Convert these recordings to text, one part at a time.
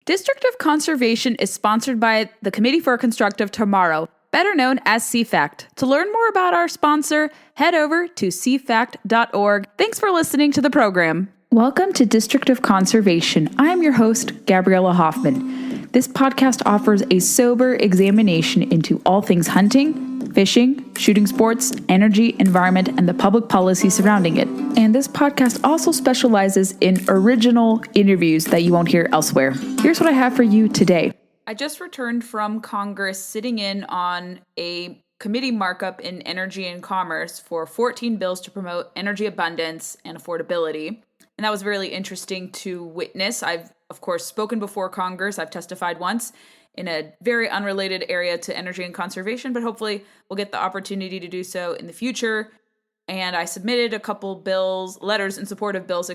District of Conservation is sponsored by the Committee for a Constructive Tomorrow, better known as CFACT. To learn more about our sponsor, head over to cfact.org. Thanks for listening to the program. Welcome to District of Conservation. I'm your host, Gabriella Hoffman. This podcast offers a sober examination into all things hunting, fishing, shooting sports, energy, environment, and the public policy surrounding it. And this podcast also specializes in original interviews that you won't hear elsewhere. Here's what I have for you today. I just returned from Congress sitting in on a committee markup in energy and commerce for 14 bills to promote energy abundance and affordability. And that was really interesting to witness. I've, of course, spoken before Congress. I've testified once in a very unrelated area to energy and conservation, but hopefully we'll get the opportunity to do so in the future. And I submitted a couple letters in support of bills,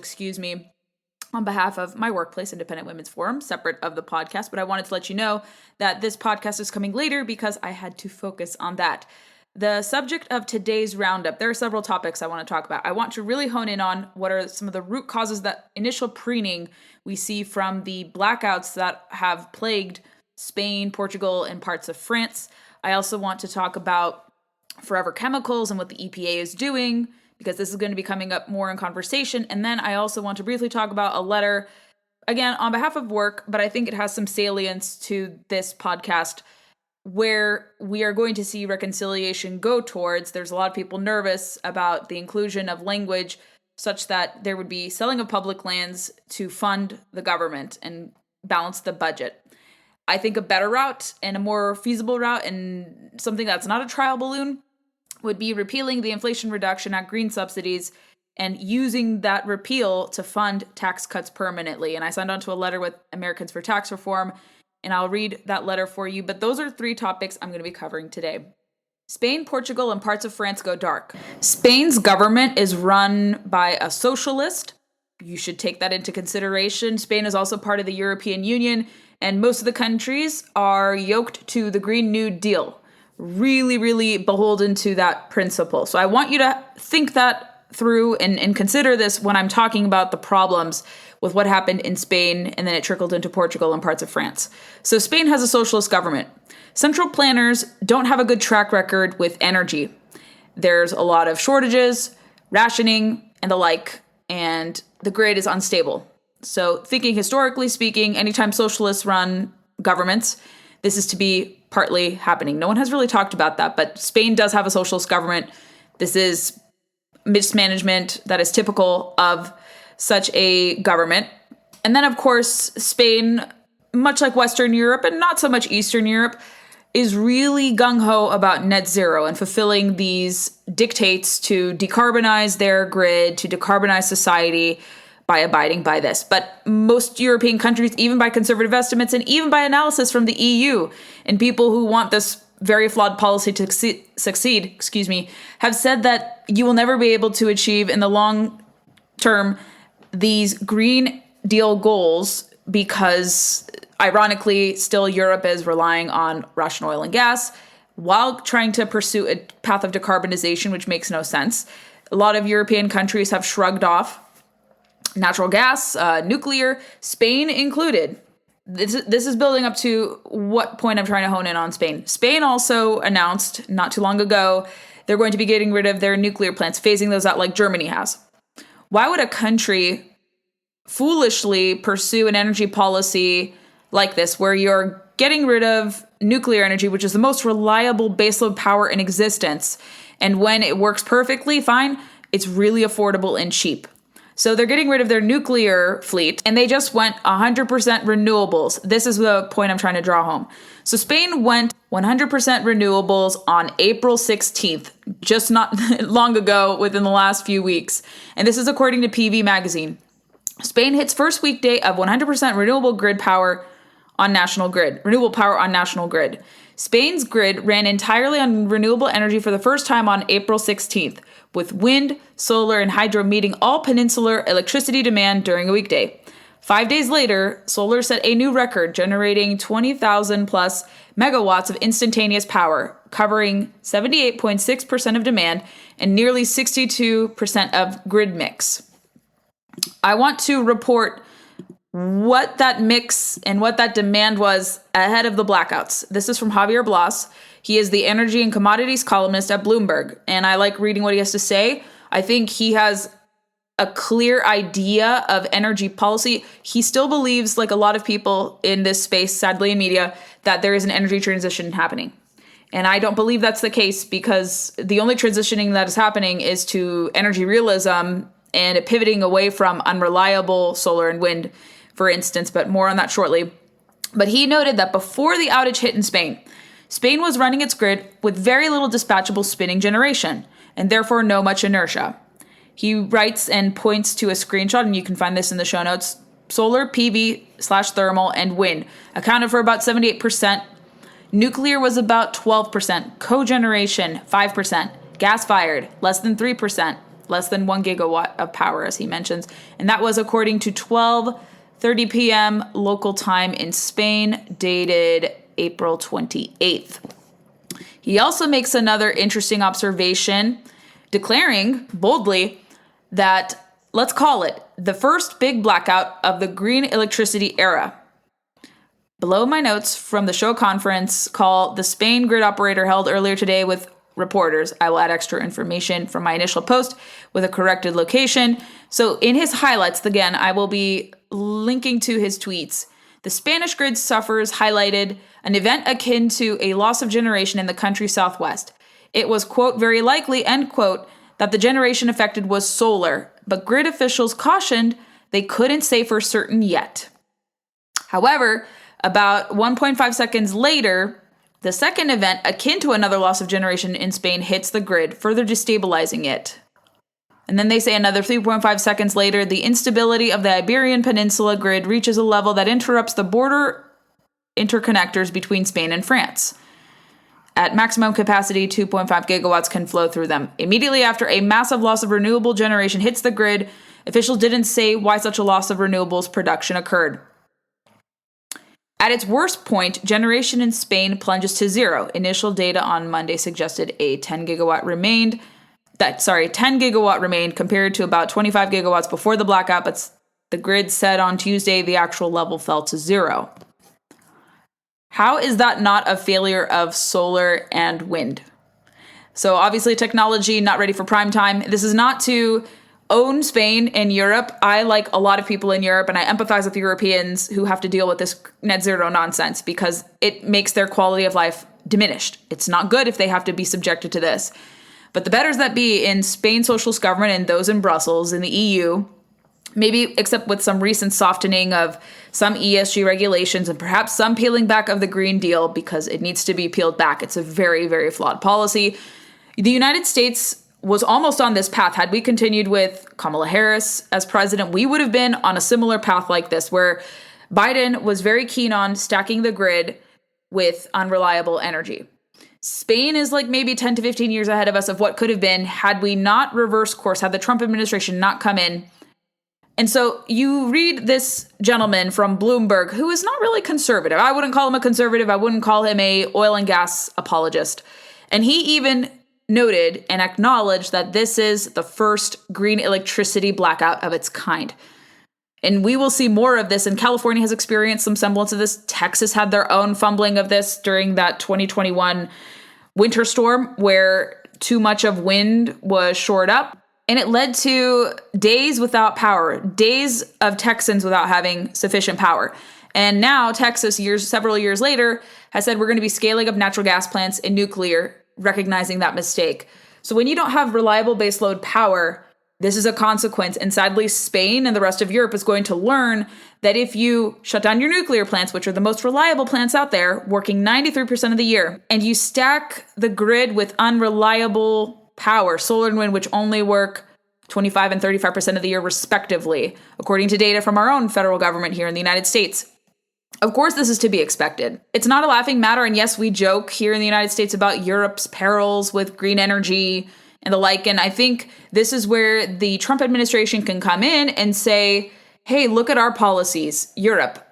on behalf of my workplace, Independent Women's Forum, separate of the podcast. But I wanted to let you know that this podcast is coming later because I had to focus on that. The subject of today's roundup, there are several topics I want to talk about. I want to really hone in on what are some of the root causes, that initial preening we see from the blackouts that have plagued Spain, Portugal, and parts of France. I also want to talk about forever chemicals and what the EPA is doing, because this is going to be coming up more in conversation. And then I also want to briefly talk about a letter, again, on behalf of work, but I think it has some salience to this podcast, where we are going to see reconciliation go towards. There's a lot of people nervous about the inclusion of language such that there would be selling of public lands to fund the government and balance the budget. I think a better route and a more feasible route, and something that's not a trial balloon, would be repealing the Inflation Reduction Act, green subsidies, and using that repeal to fund tax cuts permanently. And I signed on to a letter with Americans for Tax Reform, and I'll read that letter for you. But those are three topics I'm going to be covering today. Spain, Portugal, and parts of France go dark. Spain's government is run by a socialist. You should take that into consideration. Spain is also part of the European Union, and most of the countries are yoked to the Green New Deal, really, really beholden to that principle. So I want you to think that through and consider this when I'm talking about the problems with what happened in Spain, and then it trickled into Portugal and parts of France. So Spain has a socialist government. Central planners don't have a good track record with energy. There's a lot of shortages, rationing, and the like, and the grid is unstable. So thinking historically speaking, anytime socialists run governments, this is to be partly happening. No one has really talked about that, but Spain does have a socialist government. This is mismanagement that is typical of such a government. And then, of course, Spain, much like Western Europe and not so much Eastern Europe, is really gung-ho about net zero and fulfilling these dictates to decarbonize their grid, to decarbonize society, by abiding by this. But most European countries, even by conservative estimates and even by analysis from the EU, and people who want this very flawed policy to succeed, have said that you will never be able to achieve in the long term these Green Deal goals, because ironically, still Europe is relying on Russian oil and gas while trying to pursue a path of decarbonization, which makes no sense. A lot of European countries have shrugged off natural gas, nuclear, Spain included. This is building up to what point I'm trying to hone in on Spain. Spain also announced not too long ago they're going to be getting rid of their nuclear plants, phasing those out like Germany has. Why would a country foolishly pursue an energy policy like this, where you're getting rid of nuclear energy, which is the most reliable baseload power in existence, and when it works perfectly fine, it's really affordable and cheap? So they're getting rid of their nuclear fleet, and they just went 100% renewables. This is the point I'm trying to draw home. So Spain went 100% renewables on April 16th, just not long ago, within the last few weeks. And this is according to PV Magazine. Spain hits first weekday of 100% renewable power on national grid. Spain's grid ran entirely on renewable energy for the first time on April 16th, with wind, solar, and hydro meeting all peninsular electricity demand during a weekday. 5 days later, solar set a new record, generating 20,000 plus megawatts of instantaneous power, covering 78.6% of demand and nearly 62% of grid mix. I want to report what that mix and what that demand was ahead of the blackouts. This is from Javier Blas. He is the energy and commodities columnist at Bloomberg, and I like reading what he has to say. I think he has a clear idea of energy policy. He still believes, like a lot of people in this space, sadly in media, that there is an energy transition happening. And I don't believe that's the case, because the only transitioning that is happening is to energy realism and pivoting away from unreliable solar and wind, for instance, but more on that shortly. But he noted that before the outage hit in Spain, Spain was running its grid with very little dispatchable spinning generation, and therefore no much inertia. He writes and points to a screenshot, and you can find this in the show notes. Solar, PV/thermal, and wind accounted for about 78%. Nuclear was about 12%. Cogeneration, 5%. Gas-fired, less than 3%. Less than 1 gigawatt of power, as he mentions. And that was according to 12:30 p.m. local time in Spain, dated April 28th. He also makes another interesting observation, declaring boldly that, let's call it, the first big blackout of the green electricity era. Below my notes from the show conference call the Spain grid operator held earlier today with reporters. I will add extra information from my initial post with a corrected location. So in his highlights, again, I will be linking to his tweets. The Spanish grid suffers highlighted an event akin to a loss of generation in the country's southwest. It was, quote, very likely, end quote, that the generation affected was solar, but grid officials cautioned they couldn't say for certain yet. However, about 1.5 seconds later, the second event, akin to another loss of generation in Spain, hits the grid, further destabilizing it. And then they say another 3.5 seconds later, the instability of the Iberian Peninsula grid reaches a level that interrupts the border interconnectors between Spain and France. At maximum capacity, 2.5 gigawatts can flow through them. Immediately after a massive loss of renewable generation hits the grid, officials didn't say why such a loss of renewables production occurred. At its worst point, generation in Spain plunges to zero. Initial data on Monday suggested 10 gigawatt remained compared to about 25 gigawatts before the blackout, but the grid said on Tuesday the actual level fell to zero. How is that not a failure of solar and wind? So obviously technology not ready for prime time. This is not to own Spain and Europe. I like a lot of people in Europe, and I empathize with Europeans who have to deal with this net zero nonsense because it makes their quality of life diminished. It's not good if they have to be subjected to this. But the betters that be in Spain's socialist government and those in Brussels, in the EU, maybe except with some recent softening of some ESG regulations and perhaps some peeling back of the Green Deal because it needs to be peeled back. It's a very, very flawed policy. The United States was almost on this path. Had we continued with Kamala Harris as president, we would have been on a similar path like this, where Biden was very keen on stacking the grid with unreliable energy. Spain is like maybe 10 to 15 years ahead of us of what could have been had we not reversed course, had the Trump administration not come in. And so you read this gentleman from Bloomberg, who is not really conservative. I wouldn't call him a conservative. I wouldn't call him a oil and gas apologist. And he even noted and acknowledged that this is the first green electricity blackout of its kind. And we will see more of this. And California has experienced some semblance of this. Texas had their own fumbling of this during that 2021 winter storm where too much of wind was shored up. And it led to days without power, days of Texans without having sufficient power. And now Texas, several years later, has said we're going to be scaling up natural gas plants and nuclear, recognizing that mistake. So when you don't have reliable baseload power, this is a consequence. And sadly, Spain and the rest of Europe is going to learn that if you shut down your nuclear plants, which are the most reliable plants out there, working 93% of the year, and you stack the grid with unreliable power, solar and wind, which only work 25 and 35% of the year respectively, according to data from our own federal government here in the United States. Of course, this is to be expected. It's not a laughing matter, and yes, we joke here in the United States about Europe's perils with green energy and the like, and I think this is where the Trump administration can come in and say, hey, look at our policies, Europe.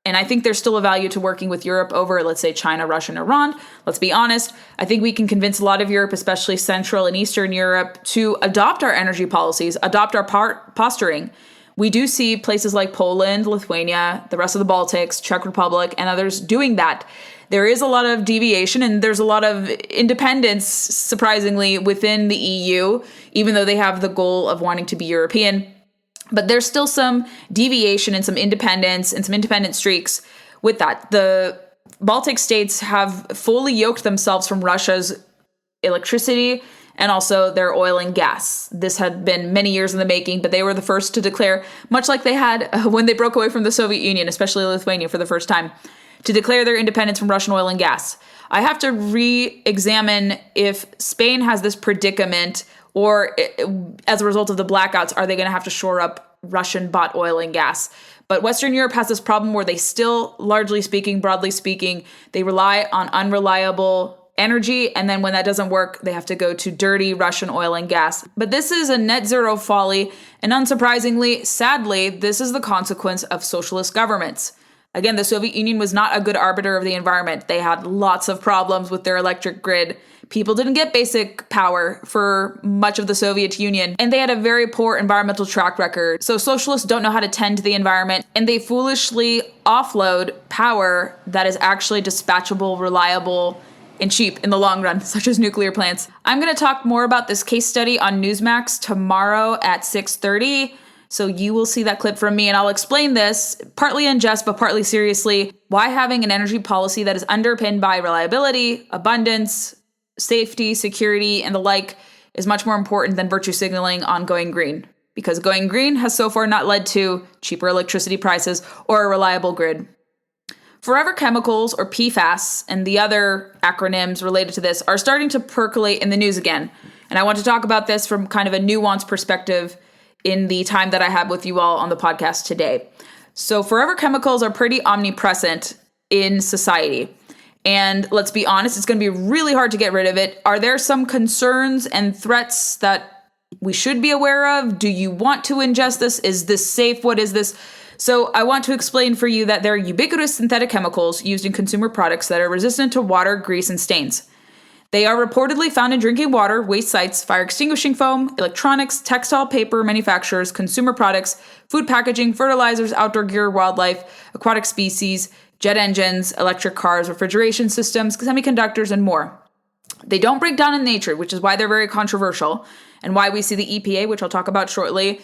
And I think there's still a value to working with Europe over, let's say, China, Russia, and Iran. Let's be honest. I think we can convince a lot of Europe, especially Central and Eastern Europe, to adopt our energy policies, adopt our posturing. We do see places like Poland, Lithuania, the rest of the Baltics, Czech Republic, and others doing that. There is a lot of deviation and there's a lot of independence, surprisingly, within the EU, even though they have the goal of wanting to be European. But there's still some deviation and some independence and some independent streaks with that. The Baltic states have fully yoked themselves from Russia's electricity and also their oil and gas. This had been many years in the making, but they were the first to declare, much like they had when they broke away from the Soviet Union, especially Lithuania for the first time, to declare their independence from Russian oil and gas. I have to re-examine if Spain has this predicament or as a result of the blackouts, are they going to have to shore up Russian-bought oil and gas? But Western Europe has this problem where they still, largely speaking, broadly speaking, they rely on unreliable energy. And then when that doesn't work, they have to go to dirty Russian oil and gas. But this is a net zero folly. And unsurprisingly, sadly, this is the consequence of socialist governments. Again, the Soviet Union was not a good arbiter of the environment. They had lots of problems with their electric grid. People didn't get basic power for much of the Soviet Union, and they had a very poor environmental track record. So socialists don't know how to tend to the environment, and they foolishly offload power that is actually dispatchable, reliable, and cheap in the long run, such as nuclear plants. I'm going to talk more about this case study on Newsmax tomorrow at 6:30. So you will see that clip from me, and I'll explain this, partly in jest, but partly seriously, why having an energy policy that is underpinned by reliability, abundance, safety, security, and the like is much more important than virtue signaling on going green. Because going green has so far not led to cheaper electricity prices or a reliable grid. Forever chemicals, or PFAS, and the other acronyms related to this are starting to percolate in the news again. And I want to talk about this from kind of a nuanced perspective in the time that I have with you all on the podcast today. So forever chemicals are pretty omnipresent in society. And let's be honest, it's going to be really hard to get rid of it. Are there some concerns and threats that we should be aware of? Do you want to ingest this? Is this safe? What is this? So I want to explain for you that there are ubiquitous synthetic chemicals used in consumer products that are resistant to water, grease, and stains. They are reportedly found in drinking water, waste sites, fire extinguishing foam, electronics, textile paper manufacturers, consumer products, food packaging, fertilizers, outdoor gear, wildlife, aquatic species, jet engines, electric cars, refrigeration systems, semiconductors, and more. They don't break down in nature, which is why they're very controversial, and why we see the EPA, which I'll talk about shortly,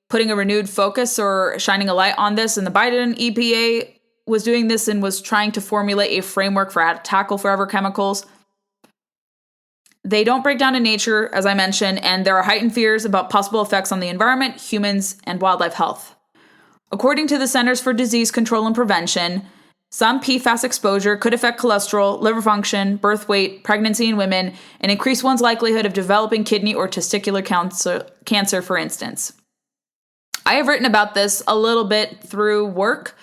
putting a renewed focus or shining a light on this. And the Biden EPA was doing this and was trying to formulate a framework for how to tackle forever chemicals. They don't break down in nature, as I mentioned, and there are heightened fears about possible effects on the environment, humans, and wildlife health. According to the Centers for Disease Control and Prevention, some PFAS exposure could affect cholesterol, liver function, birth weight, pregnancy in women, and increase one's likelihood of developing kidney or testicular cancer, for instance. I have written about this a little bit through work,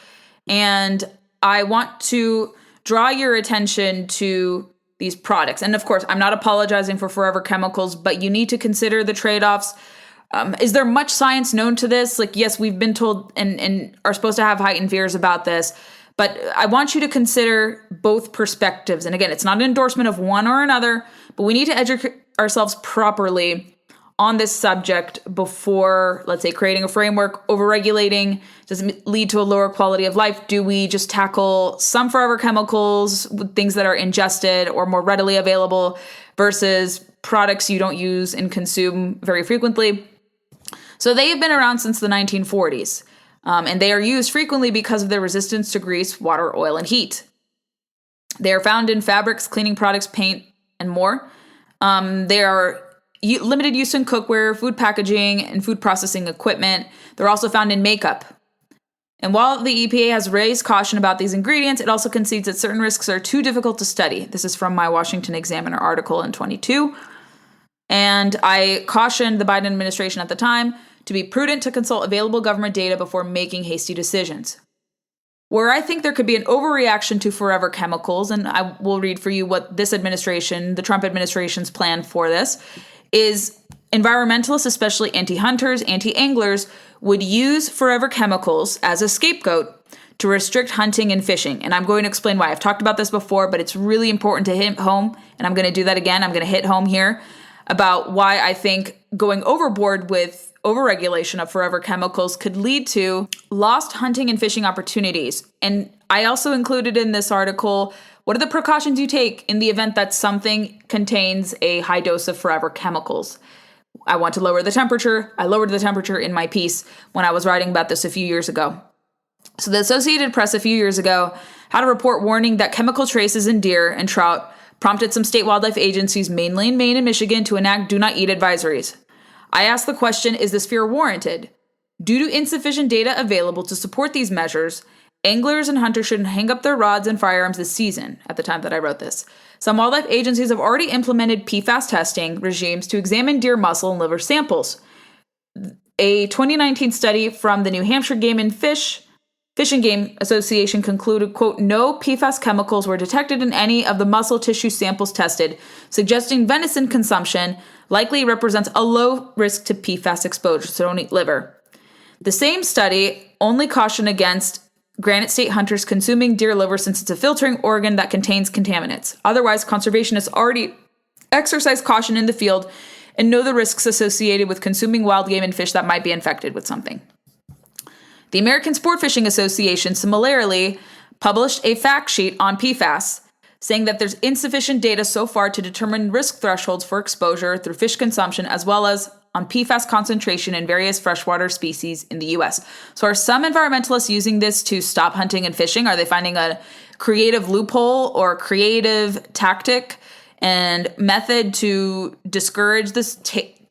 and I want to draw your attention to these products. And of course, I'm not apologizing for forever chemicals, but you need to consider the trade-offs. Is there much science known to this? Like, yes, we've been told and are supposed to have heightened fears about this, but I want you to consider both perspectives. And again, it's not an endorsement of one or another, but we need to educate ourselves properly on this subject before, let's say, creating a framework. Overregulating does it lead to a lower quality of life? Do we just tackle some forever chemicals, things that are ingested or more readily available, versus products you don't use and consume very frequently? So they have been around since the 1940s, and they are used frequently because of their resistance to grease, water, oil, and heat. They are found in fabrics, cleaning products, paint, and more. They are limited use in cookware, food packaging, and food processing equipment. They're also found in makeup. And while the EPA has raised caution about these ingredients, it also concedes that certain risks are too difficult to study. This is from my Washington Examiner article in 22. And I cautioned the Biden administration at the time to be prudent to consult available government data before making hasty decisions. Where I think there could be an overreaction to forever chemicals, and I will read for you what this administration, the Trump administration's plan for this, is environmentalists, especially anti-hunters, anti-anglers, would use forever chemicals as a scapegoat to restrict hunting and fishing. And I'm going to explain why. I've talked about this before, but it's really important to hit home, and I'm going to do that again. I'm going to hit home here about why I think going overboard with overregulation of forever chemicals could lead to lost hunting and fishing opportunities. And I also included in this article, what are the precautions you take in the event that something contains a high dose of forever chemicals? I want to lower the temperature. I lowered the temperature in my piece when I was writing about this a few years ago. So the Associated Press a few years ago had a report warning that chemical traces in deer and trout prompted some state wildlife agencies, mainly in Maine and Michigan, to enact do not eat advisories. I asked the question, is this fear warranted? Due to insufficient data available to support these measures, anglers and hunters should hang up their rods and firearms this season, at the time that I wrote this. Some wildlife agencies have already implemented PFAS testing regimes to examine deer muscle and liver samples. A 2019 study from the New Hampshire Game and Fish and Game Association concluded, quote, no PFAS chemicals were detected in any of the muscle tissue samples tested, suggesting venison consumption likely represents a low risk to PFAS exposure, so don't eat liver. The same study only cautioned against Granite State hunters consuming deer liver since it's a filtering organ that contains contaminants. Otherwise, conservationists already exercise caution in the field and know the risks associated with consuming wild game and fish that might be infected with something. The American Sport Fishing Association similarly published a fact sheet on PFAS, saying that there's insufficient data so far to determine risk thresholds for exposure through fish consumption, as well as on PFAS concentration in various freshwater species in the U.S. So are some environmentalists using this to stop hunting and fishing? Are they finding a creative loophole or creative tactic and method to discourage this,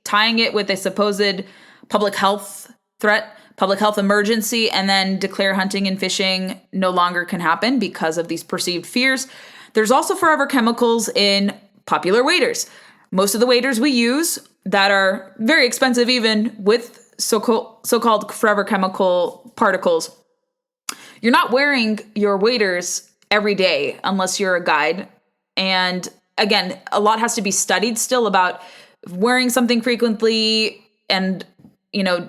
tying it with a supposed public health threat, public health emergency, and then declare hunting and fishing no longer can happen because of these perceived fears? There's also forever chemicals in popular waders. Most of the waders we use that are very expensive, even with so-called forever chemical particles, you're not wearing your waders every day unless you're a guide. And again, a lot has to be studied still about wearing something frequently and,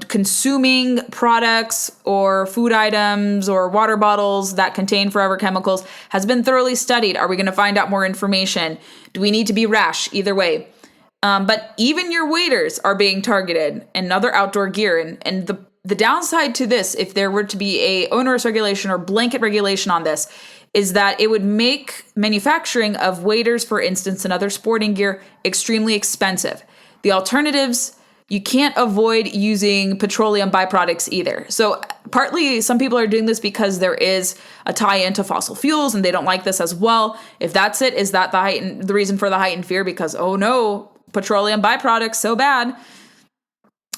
consuming products or food items or water bottles that contain forever chemicals has been thoroughly studied. Are we going to find out more information? Do we need to be rash? Either way. But even your waders are being targeted and other outdoor gear. And the downside to this, if there were to be a onerous regulation or blanket regulation on this, is that it would make manufacturing of waders, for instance, and other sporting gear extremely expensive. The alternatives, you can't avoid using petroleum byproducts either. So partly some people are doing this because there is a tie into fossil fuels and they don't like this as well. If that's it, is that the reason for the heightened fear? Because, oh no, petroleum byproducts, so bad.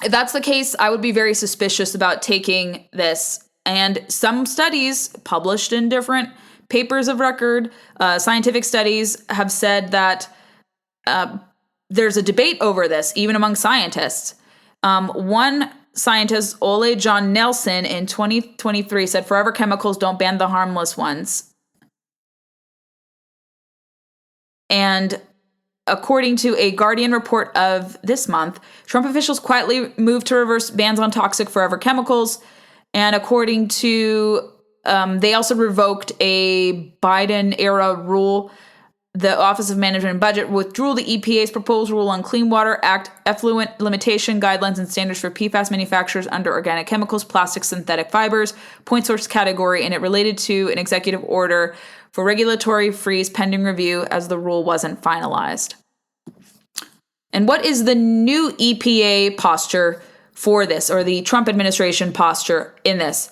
If that's the case, I would be very suspicious about taking this. And some studies published in different papers of record, scientific studies, have said that there's a debate over this, even among scientists. One scientist, Ole John Nelson, in 2023 said, forever chemicals don't ban the harmless ones. And according to a Guardian report of this month, Trump officials quietly moved to reverse bans on toxic forever chemicals. And according to, they also revoked a Biden-era rule. The Office of Management and Budget withdrew the EPA's proposed rule on Clean Water Act effluent limitation guidelines and standards for PFAS manufacturers under organic chemicals, plastics, synthetic fibers, point source category, and it related to an executive order for regulatory freeze pending review as the rule wasn't finalized. And what is the new EPA posture for this, or the Trump administration posture in this?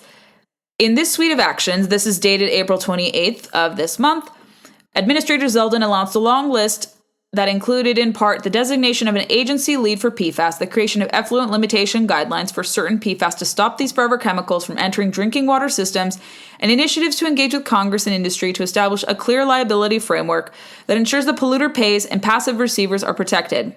In this suite of actions, this is dated April 28th of this month, Administrator Zeldin announced a long list that included in part the designation of an agency lead for PFAS, the creation of effluent limitation guidelines for certain PFAS to stop these forever chemicals from entering drinking water systems, and initiatives to engage with Congress and industry to establish a clear liability framework that ensures the polluter pays and passive receivers are protected.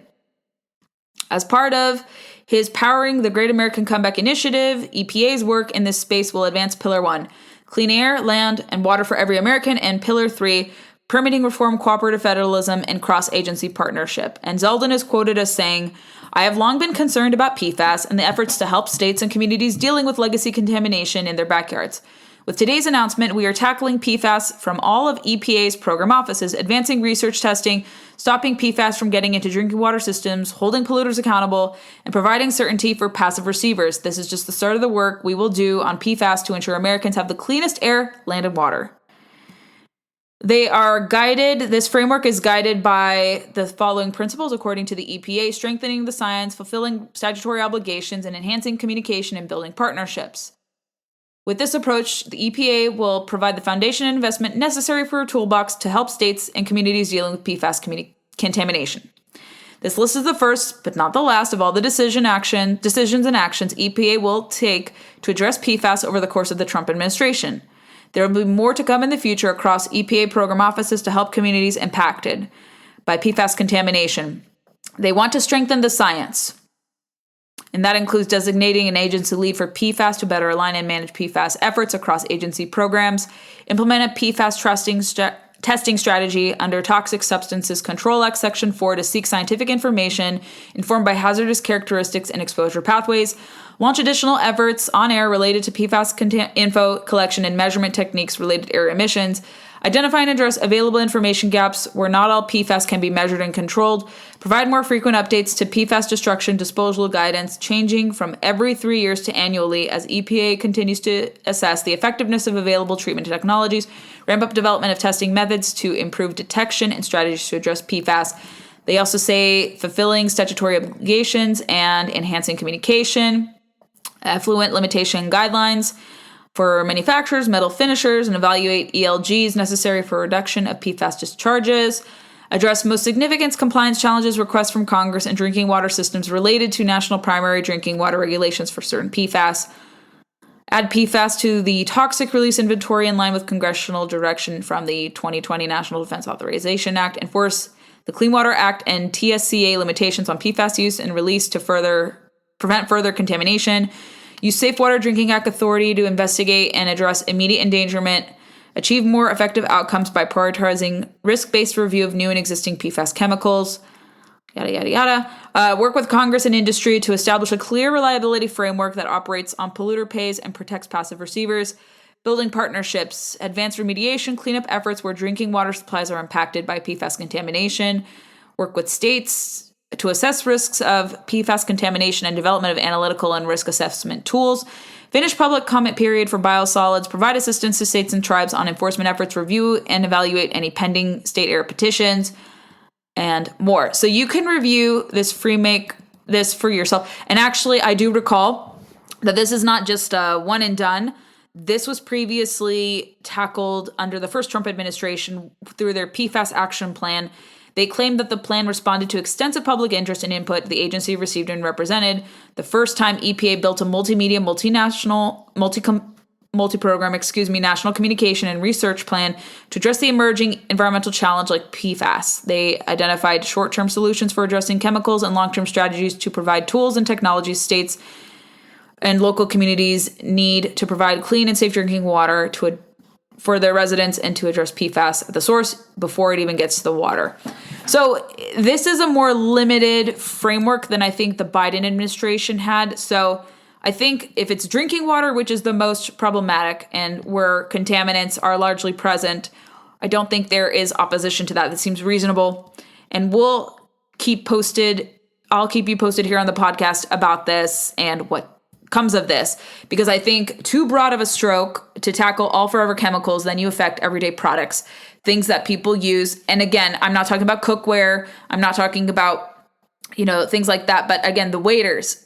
As part of his Powering the Great American Comeback initiative, EPA's work in this space will advance Pillar 1, clean air, land, and water for every American, and Pillar 3, permitting reform, cooperative federalism, and cross-agency partnership. And Zeldin is quoted as saying, I have long been concerned about PFAS and the efforts to help states and communities dealing with legacy contamination in their backyards. With today's announcement, we are tackling PFAS from all of EPA's program offices, advancing research testing, stopping PFAS from getting into drinking water systems, holding polluters accountable, and providing certainty for passive receivers. This is just the start of the work we will do on PFAS to ensure Americans have the cleanest air, land, and water. This framework is guided by the following principles according to the EPA: strengthening the science, fulfilling statutory obligations, and enhancing communication and building partnerships. With this approach, the EPA will provide the foundation and investment necessary for a toolbox to help states and communities dealing with PFAS contamination. This list is the first, but not the last, of all the decisions and actions EPA will take to address PFAS over the course of the Trump administration. There will be more to come in the future across EPA program offices to help communities impacted by PFAS contamination. They want to strengthen the science, and that includes designating an agency lead for PFAS to better align and manage PFAS efforts across agency programs, implement a PFAS testing strategy under Toxic Substances Control Act Section 4 to seek scientific information informed by hazardous characteristics and exposure pathways, launch additional efforts on air related to PFAS info collection and measurement techniques related to air emissions, identify and address available information gaps where not all PFAS can be measured and controlled, provide more frequent updates to PFAS destruction disposal guidance, changing from every 3 years to annually as EPA continues to assess the effectiveness of available treatment technologies, ramp up development of testing methods to improve detection and strategies to address PFAS. They also say fulfilling statutory obligations and enhancing communication, effluent limitation guidelines for manufacturers, metal finishers, and evaluate ELGs necessary for reduction of PFAS discharges, address most significant compliance challenges, requests from Congress and drinking water systems related to national primary drinking water regulations for certain PFAS, add PFAS to the toxic release inventory in line with congressional direction from the 2020 National Defense Authorization Act, enforce the Clean Water Act and TSCA limitations on PFAS use and release to prevent further contamination, use Safe Water Drinking Act authority to investigate and address immediate endangerment, achieve more effective outcomes by prioritizing risk-based review of new and existing PFAS chemicals, yada, yada, yada. Work with Congress and industry to establish a clear reliability framework that operates on polluter pays and protects passive receivers, building partnerships, advance remediation, cleanup efforts where drinking water supplies are impacted by PFAS contamination, work with states to assess risks of PFAS contamination and development of analytical and risk assessment tools, finish public comment period for biosolids, provide assistance to states and tribes on enforcement efforts, review and evaluate any pending state air petitions, and more. So you can review this for yourself. And actually, I do recall that this is not just one and done. This was previously tackled under the first Trump administration through their PFAS action plan. They claimed that the plan responded to extensive public interest and input the agency received and represented. The first time EPA built a multimedia, multi-program, national communication and research plan to address the emerging environmental challenge like PFAS. They identified short-term solutions for addressing chemicals and long-term strategies to provide tools and technologies states and local communities need to provide clean and safe drinking water for their residents and to address PFAS at the source before it even gets to the water. So this is a more limited framework than I think the Biden administration had. So I think if it's drinking water, which is the most problematic and where contaminants are largely present, I don't think there is opposition to that. That seems reasonable. And I'll keep you posted here on the podcast about this and what comes of this, because I think too broad of a stroke to tackle all forever chemicals, then you affect everyday products, things that people use. And again, I'm not talking about cookware. I'm not talking about, things like that. But again, the waders,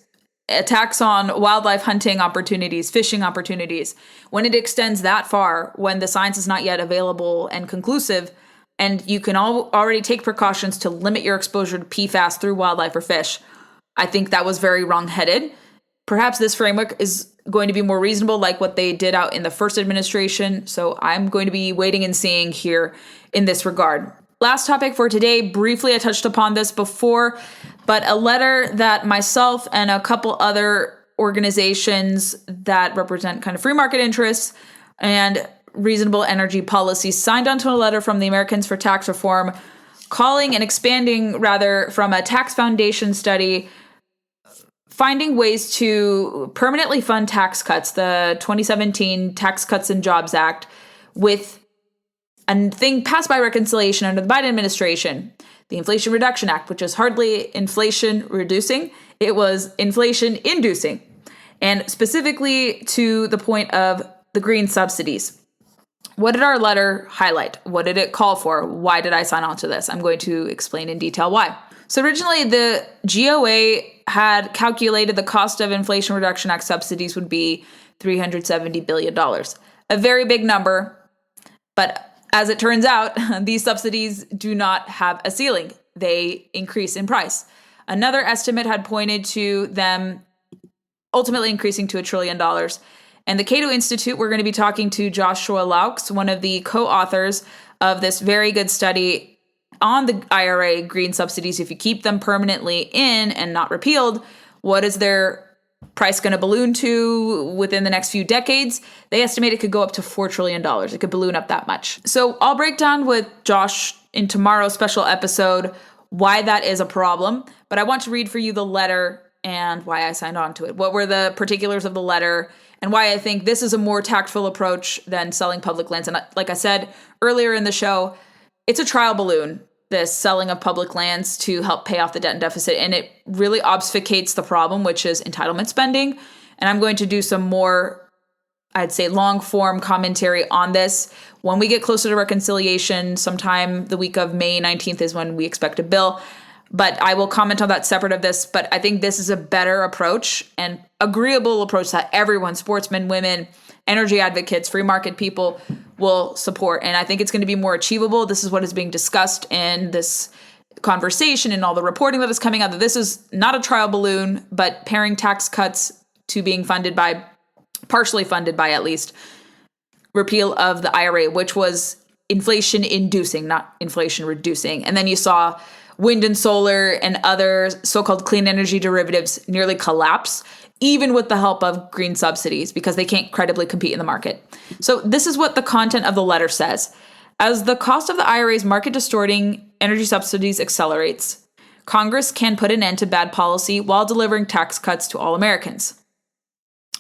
attacks on wildlife hunting opportunities, fishing opportunities, when it extends that far, when the science is not yet available and conclusive, and you can already take precautions to limit your exposure to PFAS through wildlife or fish, I think that was very wrong-headed. Perhaps this framework is going to be more reasonable, like what they did out in the first administration. So I'm going to be waiting and seeing here in this regard. Last topic for today, briefly, I touched upon this before, but a letter that myself and a couple other organizations that represent kind of free market interests and reasonable energy policies signed onto a letter from the Americans for Tax Reform, calling and expanding rather from a tax foundation study finding ways to permanently fund tax cuts, the 2017 Tax Cuts and Jobs Act, with a thing passed by reconciliation under the Biden administration, the Inflation Reduction Act, which is hardly inflation reducing, it was inflation inducing, and specifically to the point of the green subsidies. What did our letter highlight? What did it call for? Why did I sign on to this? I'm going to explain in detail why. So originally, the GOA had calculated the cost of Inflation Reduction Act subsidies would be $370 billion. A very big number, but as it turns out, these subsidies do not have a ceiling. They increase in price. Another estimate had pointed to them ultimately increasing to $1 trillion. And the CATO Institute, we're going to be talking to Joshua Laux, one of the co-authors of this very good study on the IRA green subsidies. If you keep them permanently in and not repealed, what is their price going to balloon to within the next few decades? They estimate it could go up to $4 trillion. It could balloon up that much. So I'll break down with Josh in tomorrow's special episode why that is a problem. But I want to read for you the letter and why I signed on to it. What were the particulars of the letter and why I think this is a more tactful approach than selling public lands. And like I said earlier in the show, it's a trial balloon, this selling of public lands to help pay off the debt and deficit. And it really obfuscates the problem, which is entitlement spending. And I'm going to do some more, I'd say, long form commentary on this. When we get closer to reconciliation, sometime the week of May 19th is when we expect a bill. But I will comment on that separate of this. But I think this is a better approach and agreeable approach that everyone, sportsmen, women, energy advocates, free market people will support. And I think it's going to be more achievable. This is what is being discussed in this conversation and all the reporting that is coming out, that this is not a trial balloon, but pairing tax cuts to being funded by, partially funded by at least, repeal of the IRA, which was inflation inducing, not inflation reducing. And then you saw wind and solar and other so-called clean energy derivatives nearly collapse, even with the help of green subsidies, because they can't credibly compete in the market. So this is what the content of the letter says. As the cost of the IRA's market distorting energy subsidies accelerates, Congress can put an end to bad policy while delivering tax cuts to all Americans.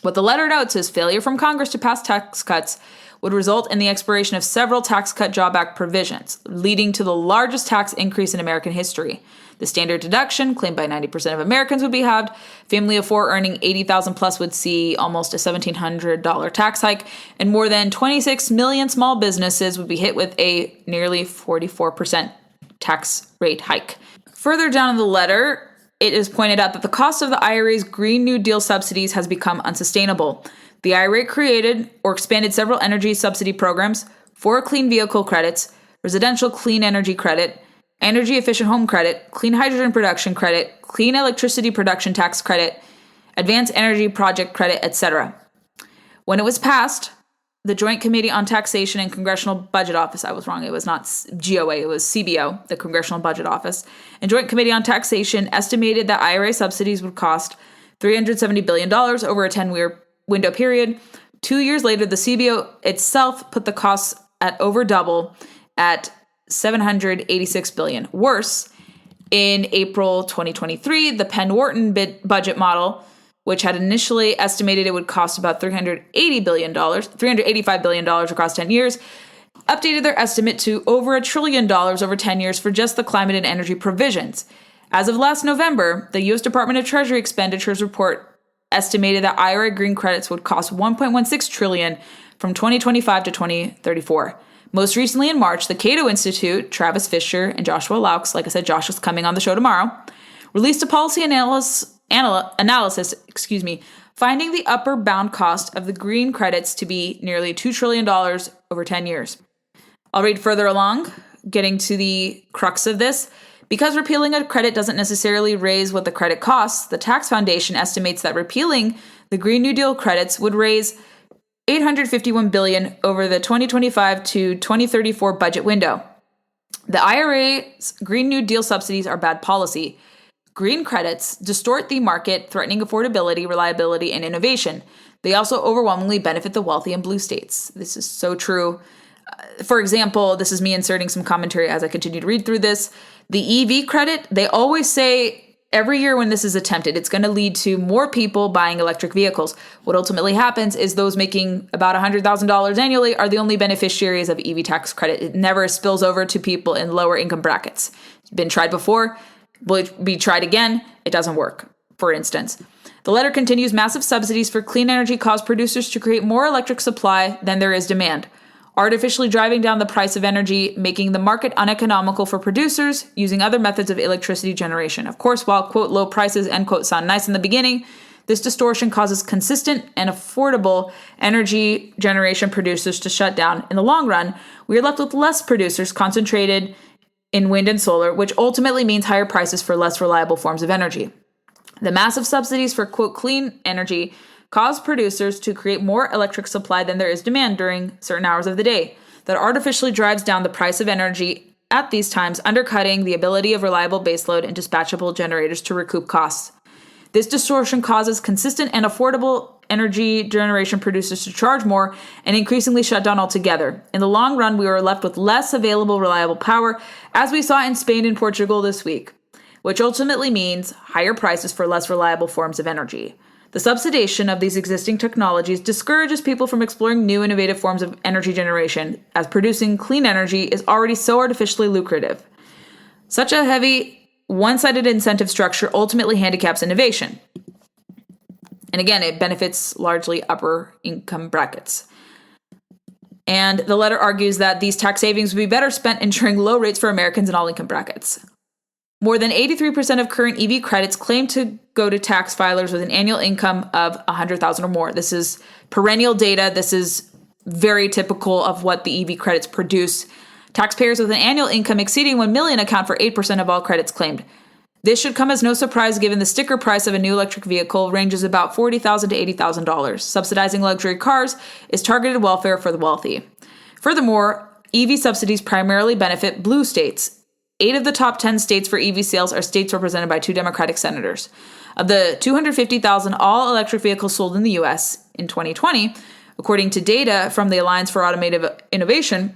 What the letter notes is failure from Congress to pass tax cuts would result in the expiration of several Tax Cut Job Act provisions, leading to the largest tax increase in American history. The standard deduction, claimed by 90% of Americans, would be halved. Family of four earning $80,000 plus would see almost a $1,700 tax hike, and more than 26 million small businesses would be hit with a nearly 44% tax rate hike. Further down in the letter, it is pointed out that the cost of the IRA's Green New Deal subsidies has become unsustainable. The IRA created or expanded several energy subsidy programs, 4 clean vehicle credits, residential clean energy credit, energy efficient home credit, clean hydrogen production credit, clean electricity production tax credit, advanced energy project credit, etc. When it was passed, the Joint Committee on Taxation and Congressional Budget Office, I was wrong, it was not GOA, it was CBO, the Congressional Budget Office, and Joint Committee on Taxation estimated that IRA subsidies would cost $370 billion over a 10-year window period. 2 years later, the CBO itself put the costs at over double at $786 billion. Worse, in April 2023, the Penn-Wharton budget model, which had initially estimated it would cost about $385 billion across 10 years, updated their estimate to over $1 trillion over 10 years for just the climate and energy provisions. As of last November, the U.S. Department of Treasury expenditures report estimated that IRA green credits would cost $1.16 trillion from 2025 to 2034. Most recently in March, the CATO Institute, Travis Fisher and Joshua Laux, like I said, Josh is coming on the show tomorrow, released a policy analysis, finding the upper bound cost of the green credits to be nearly $2 trillion over 10 years. I'll read further along, getting to the crux of this. Because repealing a credit doesn't necessarily raise what the credit costs, the Tax Foundation estimates that repealing the Green New Deal credits would raise $851 billion over the 2025 to 2034 budget window. The IRA's Green New Deal subsidies are bad policy. Green credits distort the market, threatening affordability, reliability, and innovation. They also overwhelmingly benefit the wealthy and blue states. This is so true. For example, this is me inserting some commentary as I continue to read through this. The EV credit, they always say every year when this is attempted, it's going to lead to more people buying electric vehicles. What ultimately happens is those making about $100,000 annually are the only beneficiaries of EV tax credit. It never spills over to people in lower income brackets. It's been tried before, will it be tried again? It doesn't work. For instance, the letter continues, massive subsidies for clean energy cause producers to create more electric supply than there is demand, artificially driving down the price of energy, making the market uneconomical for producers using other methods of electricity generation. Of course, while, quote, low prices, end quote, sound nice in the beginning, this distortion causes consistent and affordable energy generation producers to shut down. In the long run, we are left with less producers concentrated in wind and solar, which ultimately means higher prices for less reliable forms of energy. The massive subsidies for, quote, clean energy cause producers to create more electric supply than there is demand during certain hours of the day. That artificially drives down the price of energy at these times, undercutting the ability of reliable baseload and dispatchable generators to recoup costs. This distortion causes consistent and affordable energy generation producers to charge more and increasingly shut down altogether. In the long run, we are left with less available reliable power, as we saw in Spain and Portugal this week, which ultimately means higher prices for less reliable forms of energy. The subsidization of these existing technologies discourages people from exploring new innovative forms of energy generation, as producing clean energy is already so artificially lucrative. Such a heavy, one-sided incentive structure ultimately handicaps innovation. And again, it benefits largely upper income brackets. And the letter argues that these tax savings would be better spent ensuring low rates for Americans in all income brackets. More than 83% of current EV credits claim to go to tax filers with an annual income of $100,000 or more. This is perennial data. This is very typical of what the EV credits produce. Taxpayers with an annual income exceeding $1 million account for 8% of all credits claimed. This should come as no surprise given the sticker price of a new electric vehicle ranges about $40,000 to $80,000. Subsidizing luxury cars is targeted welfare for the wealthy. Furthermore, EV subsidies primarily benefit blue states. 8 of the top 10 states for EV sales are states represented by 2 Democratic senators. Of the 250,000 all-electric vehicles sold in the U.S. in 2020, according to data from the Alliance for Automotive Innovation,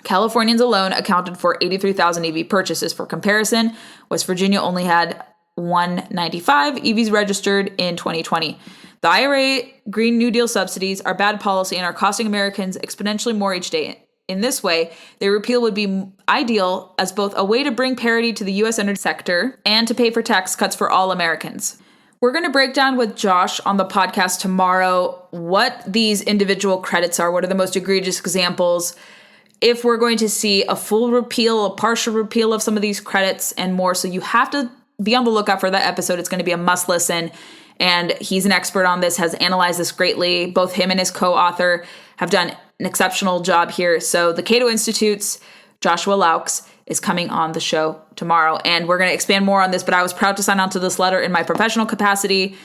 Californians alone accounted for 83,000 EV purchases. For comparison, West Virginia only had 195 EVs registered in 2020. The IRA Green New Deal subsidies are bad policy and are costing Americans exponentially more each day. In this way, their repeal would be ideal as both a way to bring parity to the U.S. energy sector and to pay for tax cuts for all Americans. We're going to break down with Josh on the podcast tomorrow what these individual credits are, what are the most egregious examples, if we're going to see a full repeal, a partial repeal of some of these credits, and more. So you have to be on the lookout for that episode. It's going to be a must listen. And he's an expert on this, has analyzed this greatly. Both him and his co-author have done an exceptional job here. So the CATO Institute's Joshua Laux is coming on the show tomorrow. And we're going to expand more on this, but I was proud to sign on to this letter in my professional capacity.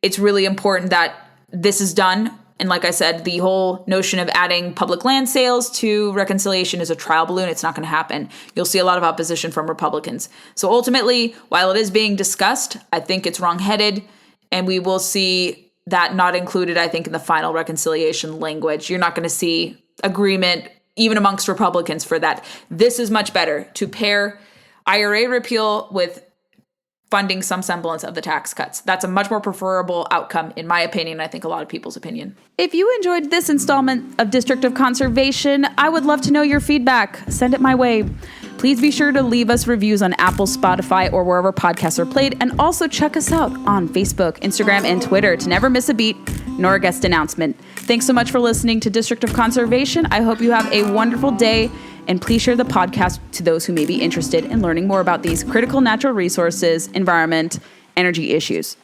It's really important that this is done. And like I said, the whole notion of adding public land sales to reconciliation is a trial balloon. It's not going to happen. You'll see a lot of opposition from Republicans. So ultimately, while it is being discussed, I think it's wrong-headed. And we will see that not included, I think, in the final reconciliation language. You're not going to see agreement even amongst Republicans for that. This is much better to pair IRA repeal with funding some semblance of the tax cuts. That's a much more preferable outcome, in my opinion, and I think a lot of people's opinion. If you enjoyed this installment of District of Conservation, I would love to know your feedback. Send it my way. Please be sure to leave us reviews on Apple, Spotify, or wherever podcasts are played, and also check us out on Facebook, Instagram, and Twitter to never miss a beat nor a guest announcement. Thanks so much for listening to District of Conservation. I hope you have a wonderful day, and please share the podcast to those who may be interested in learning more about these critical natural resources, environment, energy issues.